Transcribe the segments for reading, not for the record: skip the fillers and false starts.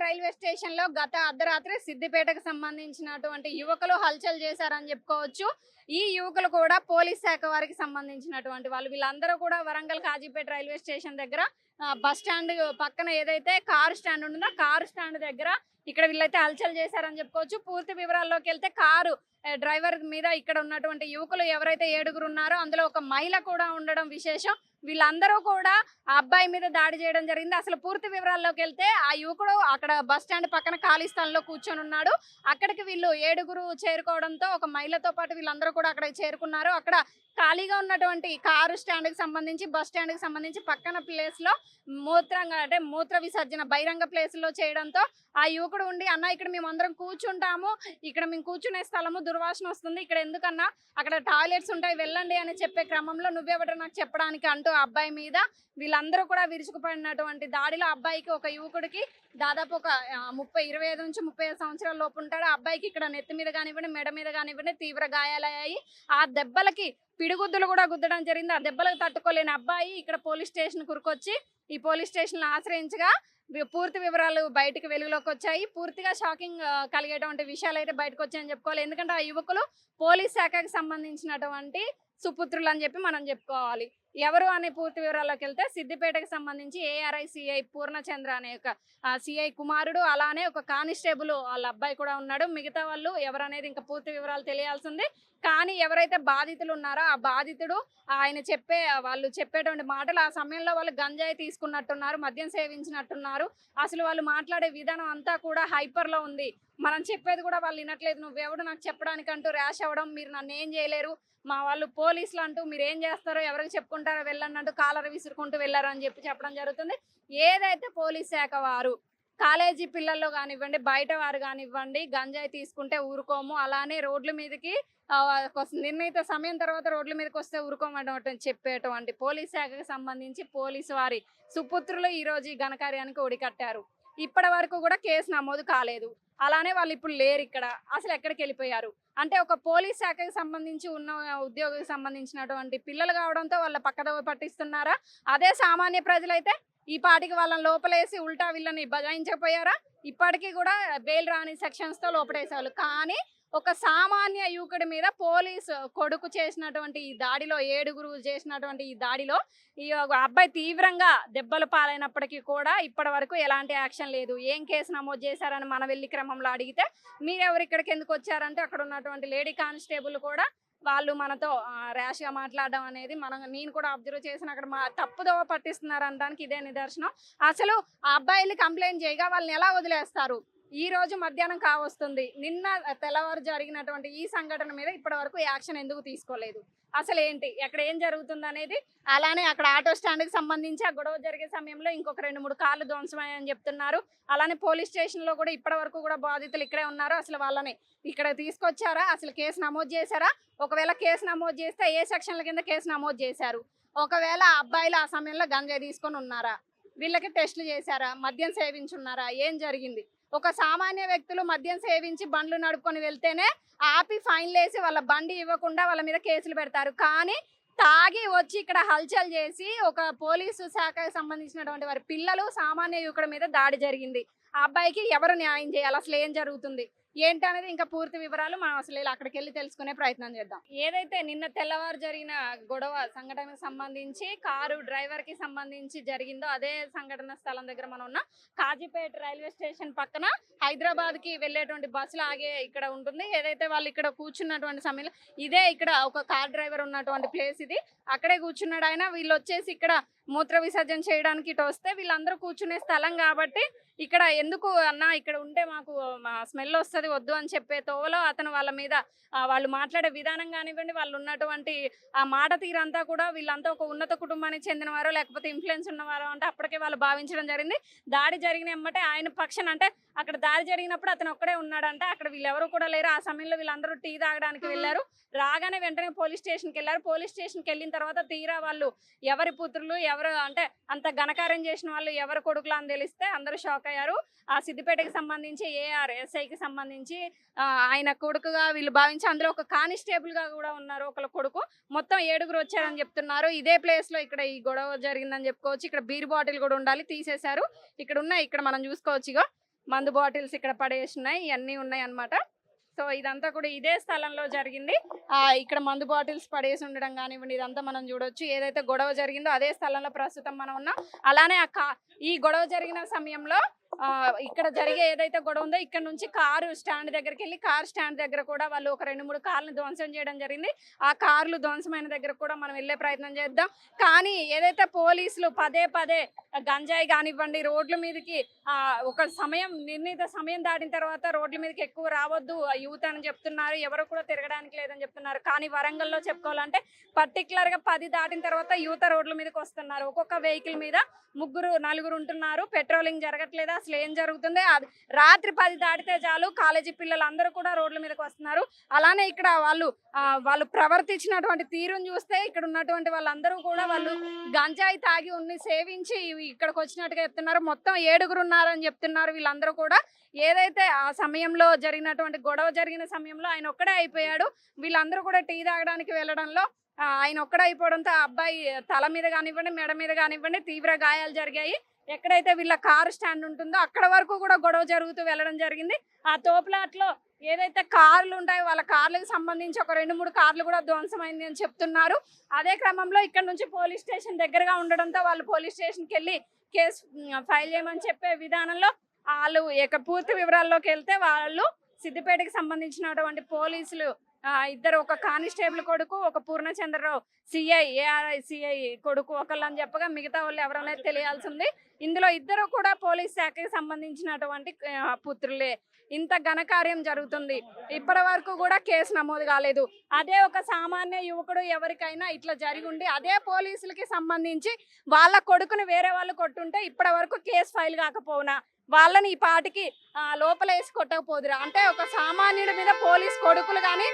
Railway station లో గత అర్ధరాత్రి సిద్దిపేటకు సంబంధించినటువంటి యువకులు హల్చల్ చేశారని చెప్పుకోవచ్చు. ఈ యువకులు కూడా పోలీస్ శాఖ వారికి సంబంధించినటువంటి వాళ్ళు. వీళ్ళందరూ కూడా వరంగల్ కాజీపేట రైల్వే స్టేషన్ దగ్గర బస్ స్టాండ్ పక్కన ఏదైతే కారు స్టాండ్ ఉంటుందో కారు స్టాండ్ దగ్గర ఇక్కడ వీళ్ళైతే హల్చల్ చేశారని చెప్పుకోవచ్చు. పూర్తి వివరాల్లోకి వెళ్తే కారు డ్రైవర్ మీద ఇక్కడ ఉన్నటువంటి యువకులు ఎవరైతే 7గురు ఉన్నారో అందులో ఒక మహిళ కూడా ఉండడం విశేషం. వీళ్ళందరూ కూడా ఆ అబ్బాయి మీద దాడి చేయడం జరిగింది. అసలు పూర్తి వివరాల్లోకి వెళ్తే ఆ యువకుడు అక్కడ బస్ స్టాండ్ పక్కన ఖాళీ స్థలంలో కూర్చొని ఉన్నాడు. అక్కడికి వీళ్ళు 7గురు చేరుకోవడంతో ఒక మహిళతో పాటు వీళ్ళందరూ కూడా అక్కడికి చేరుకున్నారు. అక్కడ ఖాళీగా ఉన్నటువంటి కారు స్టాండ్ కి సంబంధించి బస్ స్టాండ్ కి సంబంధించి పక్కన ప్లేస్ లో మూత్ర విసర్జన బహిరంగ ప్లేస్ లో చేయడంతో ఆ యువకుడు ఉండి, అన్న ఇక్కడ మేము అందరం కూర్చుంటాము, ఇక్కడ మేము కూర్చునే స్థలము దుర్వాసన వస్తుంది, ఇక్కడ ఎందుకన్నా అక్కడ టాయిలెట్స్ ఉంటాయి వెళ్ళండి అని చెప్పే క్రమంలో నువ్వెవడో నాకు చెప్పడానికి అంటూ ఆ అబ్బాయి మీద వీళ్ళందరూ కూడా విరుచుకుపడినటువంటి దాడిలో అబ్బాయికి ఒక యువకుడికి దాదాపు ఒక 25 నుంచి 35 సంవత్సరాల లోపు ఉంటాడు. ఆ అబ్బాయికి ఇక్కడ నెత్తి మీద కానివ్వండి, మెడ మీద కానివ్వండి తీవ్ర గాయాలయ్యాయి. ఆ దెబ్బలకి పిడిగుద్దులు కూడా గుద్దడం జరిగింది. ఆ దెబ్బలకు తట్టుకోలేని అబ్బాయి ఇక్కడ పోలీస్ స్టేషన్ కురుకొచ్చి ఈ పోలీస్ స్టేషన్ ఆశ్రయించగా పూర్తి వివరాలు బయటకు వెలుగులోకి వచ్చాయి. పూర్తిగా షాకింగ్ కలిగేటువంటి విషయాలు అయితే బయటకు వచ్చాయని చెప్పుకోవాలి. ఎందుకంటే ఆ యువకులు పోలీస్ శాఖకు సంబంధించినటువంటి సుపుత్రులు అని చెప్పి మనం చెప్పుకోవాలి. ఎవరు అనే పూర్తి వివరాల్లోకి వెళ్తే సిద్దిపేటకు సంబంధించి ఏఆర్ఐ సిఐ పూర్ణచంద్ర అనే ఒక సిఐ కుమారుడు, అలానే ఒక కానిస్టేబుల్ వాళ్ళ అబ్బాయి కూడా ఉన్నాడు. మిగతా వాళ్ళు ఎవరనేది ఇంకా పూర్తి వివరాలు తెలియాల్సింది. కానీ ఎవరైతే బాధితులు ఉన్నారో ఆ బాధితుడు వాళ్ళు చెప్పేటువంటి మాటలు ఆ సమయంలో వాళ్ళు గంజాయి తీసుకున్నట్టున్నారు, మద్యం సేవించినట్టున్నారు. అసలు వాళ్ళు మాట్లాడే విధానం అంతా కూడా హైపర్ లో ఉంది. మనం చెప్పేది కూడా వాళ్ళు వినట్లేదు. నువ్వెవడు నాకు చెప్పడానికంటూ ర్యాష్ అవ్వడం, మీరు నన్ను ఏం చేయలేరు, మా వాళ్ళు పోలీసులు అంటూ మీరు ఏం చేస్తారో ఎవరికి చెప్పుకుంటారో వెళ్ళండి అంటూ కాలర విసురుకుంటూ వెళ్ళారు అని చెప్పడం జరుగుతుంది. ఏదైతే పోలీస్ శాఖ వారు కాలేజీ పిల్లల్లో కానివ్వండి, బయట వారు కానివ్వండి గంజాయి తీసుకుంటే ఊరుకోము, అలానే రోడ్ల మీదకి నిర్ణీత సమయం తర్వాత రోడ్ల మీదకి వస్తే ఊరుకోమని చెప్పేటువంటి పోలీస్ శాఖకు సంబంధించి పోలీసు వారి సుపుత్రులు ఈ రోజు ఈ ఘనకార్యానికి ఒడికట్టారు. ఇప్పటి వరకు కూడా కేసు నమోదు కాలేదు. అలానే వాళ్ళు ఇప్పుడు లేరు ఇక్కడ. అసలు ఎక్కడికి వెళ్ళిపోయారు అంటే ఒక పోలీస్ శాఖకి సంబంధించి ఉన్న ఉద్యోగికి సంబంధించినటువంటి పిల్లలు కావడంతో వాళ్ళ పక్కదోవ పట్టిస్తున్నారా? అదే సామాన్య ప్రజలైతే ఈ పాటికి వాళ్ళని లోపలేసి ఉల్టా వీళ్ళని బజాయించకపోయారా? ఇప్పటికీ కూడా బెయిల్ రాని సెక్షన్స్ తో లోపడేసేవాళ్ళు. కానీ ఒక సామాన్య యువకుడి మీద పోలీసు కొడుకు చేసినటువంటి ఈ దాడిలో 7గురు చేసినటువంటి ఈ దాడిలో ఈ అబ్బాయి తీవ్రంగా దెబ్బలు పాలైనప్పటికీ కూడా ఇప్పటి వరకు ఎలాంటి యాక్షన్ లేదు. ఏం కేసు నమోదు చేశారని మన వెళ్ళి క్రమంలో అడిగితే మీరెవరు ఇక్కడికి ఎందుకు వచ్చారంటే అక్కడ ఉన్నటువంటి లేడీ కానిస్టేబుల్ కూడా వాళ్ళు మనతో ర్యాష్ గా మాట్లాడడం అనేది నేను కూడా అబ్జర్వ్ చేసిన అక్కడ తప్పుదోవ పట్టిస్తున్నారు అనడానికి ఇదే నిదర్శనం. అసలు ఆ అబ్బాయిని కంప్లైంట్ చేయగా వాళ్ళని ఎలా వదిలేస్తారు? ఈ రోజు మధ్యాహ్నం కావస్తుంది. నిన్న తెల్లవారు జరిగినటువంటి ఈ సంఘటన మీద ఇప్పటి వరకు యాక్షన్ ఎందుకు తీసుకోలేదు? అసలు ఏంటి అక్కడ ఏం జరుగుతుంది అనేది. అలానే అక్కడ ఆటో స్టాండ్ కి సంబంధించి ఆ గొడవ జరిగే సమయంలో ఇంకొక 2-3 కార్లు ధ్వంసమయ్యాయని చెప్తున్నారు. అలానే పోలీస్ స్టేషన్ లో కూడా ఇప్పటి వరకు కూడా బాధితులు ఇక్కడే ఉన్నారు. అసలు వాళ్ళని ఇక్కడ తీసుకొచ్చారా? అసలు కేసు నమోదు చేశారా? ఒకవేళ కేసు నమోదు చేస్తే ఏ సెక్షన్ల కింద కేసు నమోదు చేశారు? ఒకవేళ అబ్బాయిలు ఆ సమయంలో గంజాయి తీసుకొని ఉన్నారా? వీళ్ళకి టెస్టులు చేశారా? మద్యం సేవించున్నారా? ఏం జరిగింది? ఒక సామాన్య వ్యక్తులు మద్యం సేవించి బండ్లు నడుపుకొని వెళ్తేనే ఆపి ఫైన్లు వేసి వాళ్ళ బండి ఇవ్వకుండా వాళ్ళ మీద కేసులు పెడతారు. కానీ తాగి వచ్చి ఇక్కడ హల్చల్ చేసి ఒక పోలీసు శాఖకు సంబంధించినటువంటి వారి పిల్లలు సామాన్య యువకుడి మీద దాడి జరిగింది. ఆ అబ్బాయికి ఎవరు న్యాయం చేయాలి? అసలు ఏం జరుగుతుంది ఏంటి అనేది ఇంకా పూర్తి వివరాలు మనం అసలు అక్కడికి వెళ్ళి తెలుసుకునే ప్రయత్నం చేద్దాం. ఏదైతే నిన్న తెల్లవారు జరిగిన గొడవ సంఘటనకు సంబంధించి కారు డ్రైవర్ కి సంబంధించి జరిగిందో అదే సంఘటన స్థలం దగ్గర మనం ఉన్న కాజీపేట రైల్వే స్టేషన్ పక్కన హైదరాబాద్ కి వెళ్ళేటువంటి బస్సులు ఆగే ఇక్కడ ఉంటుంది. ఏదైతే వాళ్ళు ఇక్కడ కూర్చున్నటువంటి సమయంలో ఇదే ఇక్కడ ఒక కార్ డ్రైవర్ ఉన్నటువంటి ప్లేస్ ఇది. అక్కడే కూర్చున్నాడు ఆయన. వీళ్ళు వచ్చేసి ఇక్కడ మూత్ర విసర్జన చేయడానికి ఇటు వస్తే వీళ్ళందరూ కూర్చునే స్థలం కాబట్టి ఇక్కడ ఎందుకు అన్న ఇక్కడ ఉంటే మాకు స్మెల్ వస్తుంది వద్దు అని చెప్పే తోవలో అతను వాళ్ళ మీద వాళ్ళు మాట్లాడే విధానం కానివ్వండి, వాళ్ళు ఉన్నటువంటి ఆ మాట తీరంతా కూడా వీళ్ళంతా ఒక ఉన్నత కుటుంబానికి చెందినవారో లేకపోతే ఇన్ఫ్లుయెన్స్ ఉన్నవారో అంటే అప్పటికే వాళ్ళు భావించడం జరిగింది. దాడి జరిగిన ఎమ్మటే ఆయన పక్షాన అంటే అక్కడ దాడి జరిగినప్పుడు అతను ఒక్కడే ఉన్నాడంటే అక్కడ వీళ్ళెవరు కూడా లేరు. ఆ సమయంలో వీళ్ళందరూ టీ తాగడానికి వెళ్ళారు. రాగానే వెంటనే పోలీస్ స్టేషన్కి వెళ్ళారు. పోలీస్ స్టేషన్కి వెళ్ళిన తర్వాత తీరా వాళ్ళు ఎవరి పుత్రులు ఎవరు అంటే అంత ఘనకార్యం చేసిన వాళ్ళు ఎవరు కొడుకులు అని తెలిస్తే అందరూ షాక్ అయ్యారు. ఆ సిద్దిపేటకి సంబంధించి ఏఆర్ ఎస్ఐకి సంబంధించి ఆయన కొడుకుగా వీళ్ళు భావించి అందులో ఒక కానిస్టేబుల్ గా కూడా ఉన్నారు ఒకళ్ళ కొడుకు. మొత్తం 7గురు వచ్చారని చెప్తున్నారు. ఇదే ప్లేస్ లో ఇక్కడ ఈ గొడవ జరిగిందని చెప్పుకోవచ్చు. ఇక్కడ బీర్ బాటిల్ కూడా ఉండాలి తీసేశారు. ఇక్కడ మనం చూసుకోవచ్చు. ఇగో మందు బాటిల్స్ ఇక్కడ పడేసినాయి, ఇవన్నీ ఉన్నాయి అన్నమాట. సో ఇదంతా కూడా ఇదే స్థలంలో జరిగింది. ఇక్కడ మందు బాటిల్స్ పడేసి ఉండడం కానివ్వండి, ఇదంతా మనం చూడొచ్చు. ఏదైతే గొడవ జరిగిందో అదే స్థలంలో ప్రస్తుతం మనం ఉన్నాం. అలానే ఈ గొడవ జరిగిన సమయంలో ఇక్కడ జరిగే ఏదైతే గొడవ ఉందో ఇక్కడ నుంచి కారు స్టాండ్ దగ్గరికి వెళ్ళి కార్ స్టాండ్ దగ్గర కూడా వాళ్ళు ఒక 2-3 కార్లను ధ్వంసం చేయడం జరిగింది. ఆ కార్లు ధ్వంసమైన దగ్గర కూడా మనం వెళ్ళే ప్రయత్నం చేద్దాం. కానీ ఏదైతే పోలీసులు పదే పదే గంజాయి కానివ్వండి రోడ్ల మీదకి ఒక నిర్ణీత సమయం దాటిన తర్వాత రోడ్ల మీదకి ఎక్కువ రావద్దు యూత్ అని చెప్తున్నారు. ఎవరు కూడా తిరగడానికి లేదని చెప్తున్నారు. కానీ వరంగల్లో చెప్పుకోవాలంటే పర్టికులర్ గా 10 దాటిన తర్వాత యువత రోడ్ల మీదకి వస్తున్నారు. ఒక్కొక్క వెహికల్ మీద 3-4 ఉంటున్నారు. పెట్రోలింగ్ జరగట్లేదు. అసలు ఏం జరుగుతుంది? రాత్రి 10 దాటితే చాలు కాలేజీ పిల్లలు అందరూ కూడా రోడ్ల మీదకి వస్తున్నారు. అలానే ఇక్కడ వాళ్ళు ప్రవర్తించినటువంటి తీరును చూస్తే ఇక్కడ ఉన్నటువంటి వాళ్ళందరూ కూడా వాళ్ళు గంజాయి తాగి ఉన్ని సేవించి ఇక్కడికి వచ్చినట్టుగా చెప్తున్నారు. మొత్తం 7 ఉన్నారని చెప్తున్నారు. వీళ్ళందరూ కూడా ఏదైతే ఆ సమయంలో జరిగినటువంటి గొడవ జరిగిన సమయంలో ఆయన ఒక్కడే అయిపోయాడు. వీళ్ళందరూ కూడా టీ తాగడానికి వెళ్ళడంలో ఆయన ఒక్కడే అయిపోవడంతో ఆ అబ్బాయి తల మీద కానివ్వండి మెడ మీద కానివ్వండి తీవ్ర గాయాలు జరిగాయి. ఎక్కడైతే వీళ్ళ కారు స్టాండ్ ఉంటుందో అక్కడ వరకు కూడా గొడవ జరుగుతూ వెళ్ళడం జరిగింది. ఆ తోపులాట్లో ఏదైతే కార్లు ఉంటాయో వాళ్ళ కార్లకు సంబంధించి ఒక 2-3 కార్లు కూడా ధ్వంసమైంది అని చెప్తున్నారు. అదే క్రమంలో ఇక్కడ నుంచి పోలీస్ స్టేషన్ దగ్గరగా ఉండడంతో వాళ్ళు పోలీస్ స్టేషన్కి వెళ్ళి కేసు ఫైల్ చేయమని చెప్పే విధానంలో వాళ్ళు పూర్తి వివరాల్లోకి వెళ్తే వాళ్ళు సిద్దిపేటకి సంబంధించినటువంటి పోలీసులు ఇద్దరు, ఒక కానిస్టేబుల్ కొడుకు, ఒక పూర్ణచంద్రరావు ఏఆర్ఐ సిఐ కొడుకు ఒకళ్ళని చెప్పగా మిగతా వాళ్ళు ఎవరనేది తెలియాల్సింది. ఇందులో ఇద్దరు కూడా పోలీస్ శాఖకి సంబంధించినటువంటి పుత్రులే. ఇంత ఘనకార్యం జరుగుతుంది, ఇప్పటి వరకు కూడా కేసు నమోదు కాలేదు. అదే ఒక సామాన్య యువకుడు ఎవరికైనా ఇట్లా జరిగి ఉండి అదే పోలీసులకి సంబంధించి వాళ్ళ కొడుకుని వేరే వాళ్ళు కొట్టుంటే ఇప్పటి వరకు కేసు ఫైల్ కాకపోవునా వాళ్ళని ఈ పాటికి లోపలేసి కొట్టకపోదురా? అంటే ఒక సామాన్యుడి మీద పోలీస్ కొడుకులు కానీ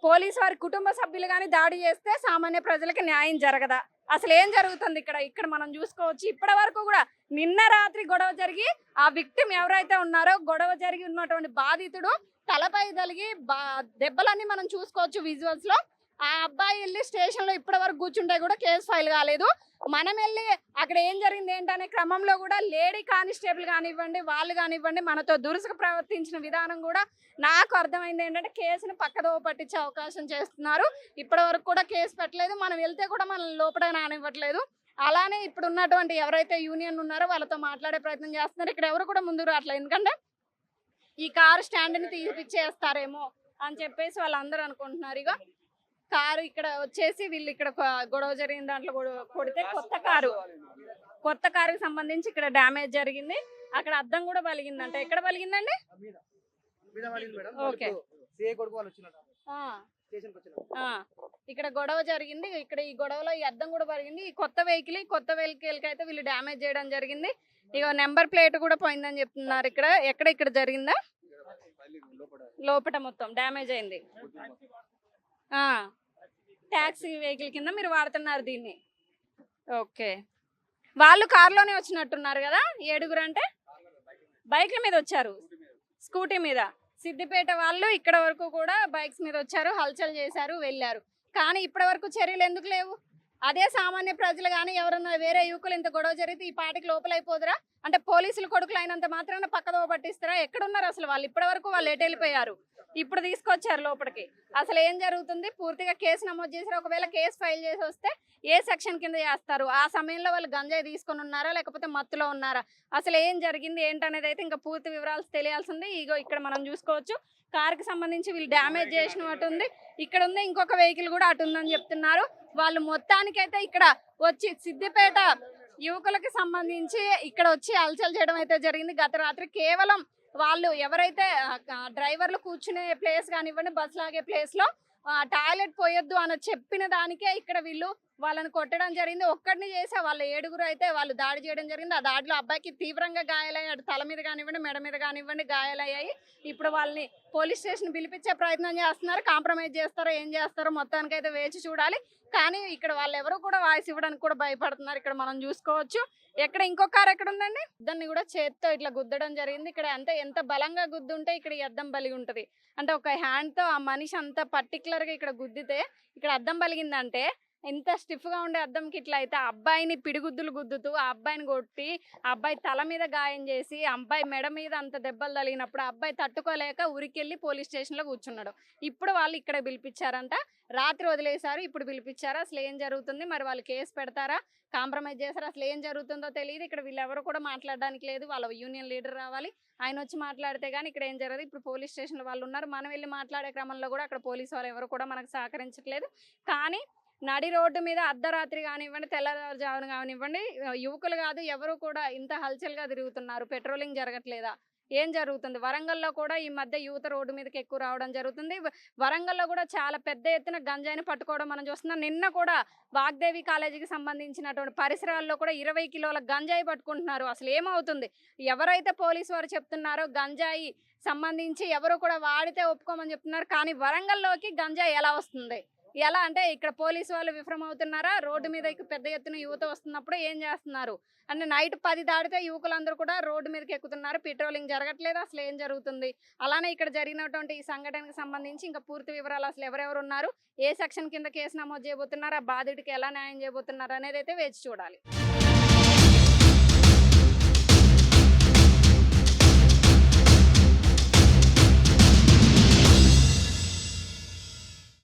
పోలీసు వారి కుటుంబ సభ్యులు కానీ దాడి చేస్తే సామాన్య ప్రజలకు న్యాయం జరగదా? అసలు ఏం జరుగుతుంది ఇక్కడ మనం చూసుకోవచ్చు. ఇప్పటి వరకు కూడా నిన్న రాత్రి గొడవ జరిగి ఆ విక్టిమ్ ఎవరైతే ఉన్నారో గొడవ జరిగి ఉన్నటువంటి బాధితుడు తలపై తలిగి దెబ్బలన్నీ మనం చూసుకోవచ్చు విజువల్స్ లో. ఆ అబ్బాయి వెళ్ళి స్టేషన్ లో ఇప్పటి వరకు కూర్చుంటే కూడా కేసు ఫైల్ కాలేదు. మనం వెళ్ళి అక్కడ ఏం జరిగింది ఏంటనే క్రమంలో కూడా లేడీ కానిస్టేబుల్ కానివ్వండి వాళ్ళు కానివ్వండి మనతో దురుసుగా ప్రవర్తించిన విధానం కూడా నాకు అర్థమైంది ఏంటంటే కేసును పక్కదోవ పట్టించే అవకాశం చేస్తున్నారు. ఇప్పటి వరకు కూడా కేసు పెట్టలేదు. మనం వెళ్తే కూడా మనల్ని లోపల రానివ్వట్లేదు. అలానే ఇప్పుడు ఉన్నటువంటి ఎవరైతే యూనియన్ ఉన్నారో వాళ్ళతో మాట్లాడే ప్రయత్నం చేస్తున్నారు. ఇక్కడ ఎవరు కూడా ముందు రావట్లేదు. ఎందుకంటే ఈ కారు స్టాండ్ని తీపిచ్చేస్తారేమో అని చెప్పేసి వాళ్ళందరూ అనుకుంటున్నారు. ఇక కారు ఇక్కడ వచ్చేసి వీళ్ళు ఇక్కడ గొడవ జరిగిన దాంట్లో కొడితే కొత్త కారుకి సంబంధించి ఇక్కడ డ్యామేజ్ జరిగింది. అక్కడ అద్దం కూడా పలిగిందంట. ఎక్కడ పలిగిందండి? ఓకే, ఇక్కడ గొడవ జరిగింది. ఇక్కడ ఈ గొడవలో ఈ అద్దం కూడా పలిగింది. ఈ కొత్త వెహికల్ కి అయితే వీళ్ళు డ్యామేజ్ చేయడం జరిగింది. ఇక నెంబర్ ప్లేట్ కూడా పోయిందని చెప్తున్నారు. ఇక్కడ జరిగిందా? లోపల మొత్తం డ్యామేజ్ అయింది. ట్యాక్సీ వెహికల్ కింద మీరు వాడుతున్నారు దీన్ని. ఓకే, వాళ్ళు కారులోనే వచ్చినట్టున్నారు కదా. 7 అంటే బైక్ల మీద వచ్చారు, స్కూటీ మీద. సిద్దిపేట వాళ్ళు ఇక్కడ వరకు కూడా బైక్స్ మీద వచ్చారు, హల్చల్ చేశారు, వెళ్ళారు. కానీ ఇప్పటి వరకు చర్యలు ఎందుకు లేవు? అదే సామాన్య ప్రజలు కానీ ఎవరన్నా వేరే యువకులు ఇంత గొడవ జరిగితే ఈ పాటికి లోపలైపోదురా? అంటే పోలీసులు కొడుకులు అయినంత మాత్రాన పక్కదోవ పట్టిస్తారా? ఎక్కడున్నారు అసలు వాళ్ళు? ఇప్పటి వరకు వాళ్ళు ఎటు వెళ్ళిపోయారు? ఇప్పుడు తీసుకొచ్చారు లోపలికి. అసలు ఏం జరుగుతుంది? పూర్తిగా కేసు నమోదు చేశారు. ఒకవేళ కేసు ఫైల్ చేసి వస్తే ఏ సెక్షన్ కింద చేస్తారు? ఆ సమయంలో వాళ్ళు గంజాయి తీసుకొని ఉన్నారా లేకపోతే మత్తులో ఉన్నారా? అసలు ఏం జరిగింది ఏంటనేది అయితే ఇంకా పూర్తి వివరాలు తెలియాల్సింది. ఇగో ఇక్కడ మనం చూసుకోవచ్చు కారుకి సంబంధించి వీళ్ళు డ్యామేజ్ చేసినట్టు ఉంది. ఇక్కడ ఉంది ఇంకొక వెహికల్ కూడా అటు ఉందని చెప్తున్నారు. వాళ్ళు మొత్తానికైతే ఇక్కడ వచ్చి సిద్దిపేట యువకులకి సంబంధించి ఇక్కడ వచ్చి అలచల్ చేయడం అయితే జరిగింది. గత రాత్రి కేవలం వాళ్ళు ఎవరైతే డ్రైవర్లు కూర్చునే ప్లేస్ కానివ్వండి బస్ లాగే ప్లేస్ లో టాయిలెట్ పోయొద్దు అని చెప్పిన దానికే ఇక్కడ వీళ్ళు వాళ్ళని కొట్టడం జరిగింది. ఒక్కడిని చేసే వాళ్ళ 7 అయితే వాళ్ళు దాడి చేయడం జరిగింది. ఆ దాడిలో అబ్బాయికి తీవ్రంగా గాయాలయ్యాడు. తల మీద కానివ్వండి మెడ మీద కానివ్వండి గాయాలయ్యాయి. ఇప్పుడు వాళ్ళని పోలీస్ స్టేషన్ పిలిపించే ప్రయత్నం చేస్తున్నారు. కాంప్రమైజ్ చేస్తారో ఏం చేస్తారో మొత్తానికైతే వేచి చూడాలి. కానీ ఇక్కడ వాళ్ళు ఎవరు కూడా వాయిస్ ఇవ్వడానికి కూడా భయపడుతున్నారు. ఇక్కడ మనం చూసుకోవచ్చు. ఇంకో కారు ఎక్కడ ఉందండి? దాన్ని కూడా చేత్తో ఇట్లా గుద్దడం జరిగింది. ఇక్కడ అంతే ఎంత బలంగా గుద్దుంటే ఇక్కడ ఈ అద్దం బలిగి ఉంటది. అంటే ఒక హ్యాండ్ తో ఆ మనిషి అంత పర్టికులర్ గా ఇక్కడ గుద్దితే ఇక్కడ అద్దం బలిగిందంటే ఇంత స్టిఫ్‌గా ఉండే అద్దంకి ఇట్లా అయితే ఆ అబ్బాయిని పిడిగుద్దులు గుద్దుతూ, ఆ అబ్బాయిని కొట్టి, ఆ అబ్బాయి తల మీద గాయం చేసి, ఆ అబ్బాయి మెడ మీద అంత దెబ్బలు తగిలినప్పుడు ఆ అబ్బాయి తట్టుకోలేక ఉరికెళ్ళి పోలీస్ స్టేషన్‌లో కూర్చున్నాడు. ఇప్పుడు వాళ్ళు ఇక్కడ పిలిపిచ్చారంట. రాత్రి వదిలేసారు. ఇప్పుడు పిలిపిచ్చారు. అసలేం జరుగుతుంది? మరి వాళ్ళు కేస్ పెడతారా? కాంప్రమైజ్ చేసారా? అసలేం జరుగుతుందో తెలీదు. ఇక్కడ వీళ్ళెవరు కూడా మాట్లాడడానికి లేదు. వాళ్ళ యూనియన్ లీడర్ రావాలి. ఆయనొచ్చి మాట్లాడితే గాని ఇక్కడ ఏం జరగదు. ఇప్పుడు పోలీస్ స్టేషన్‌లో వాళ్ళున్నారు. మనం వెళ్లి మాట్లాడే క్రమంలో కూడా అక్కడ పోలీసు వాళ్ళు ఎవరు కూడా మనకు సహకరించట్లేదు. కానీ నడి రోడ్డు మీద అర్ధరాత్రి గానివ్వండి, తెల్లవారుజామున గానివ్వండి యువకులు గాదు ఎవరు కూడా ఇంత హల్చల్‌గా తిరుగుతున్నారు. పెట్రోలింగ్ జరగట్లేదా? ఏం జరుగుతుంది? వరంగల్‌లో కూడా ఈ మధ్య యువత రోడ్డు మీదకి ఎక్కువ రావడం జరుగుతుంది. వరంగల్‌లో కూడా చాలా పెద్ద ఎత్తున గంజాయిని పట్టుకోవడం మనం చూస్తున్నాం. నిన్న కూడా వాగ్దేవి కాలేజీకి సంబంధించినటువంటి పరిసరాల్లో కూడా 20 కిలోల గంజాయి పట్టుకుంటున్నారు. అసలేమవుతుంది? ఎవరైతే పోలీసు వారు చెప్తున్నారో గంజాయి సంబంధించి ఎవరు కూడా వాడితే ఒప్పుకోమని చెప్తున్నారు. కానీ వరంగల్‌లోకి గంజాయి ఎలా వస్తుంది? ఎలా అంటే ఇక్కడ పోలీసు వాళ్ళు విఫలమవుతున్నారా? రోడ్డు మీదకి పెద్ద ఎత్తున యువత వస్తున్నప్పుడు ఏం చేస్తున్నారు? అంటే నైట్ 10 దాటితే యువకులందరూ కూడా రోడ్డు మీదకి ఎక్కుతున్నారు. పెట్రోలింగ్ జరగట్లేదు. అసలేం జరుగుతుంది? అలానే ఇక్కడ జరిగినటువంటి ఈ సంఘటనకు సంబంధించి ఇంకా పూర్తి వివరాలు అసలు ఎవరెవరున్నారు? ఏ సెక్షన్ కింద కేసు నమోదు చేయబోతున్నారు? ఆ బాధితుడికి ఎలా న్యాయం చేయబోతున్నారు? అనేదైతే వేచి చూడాలి.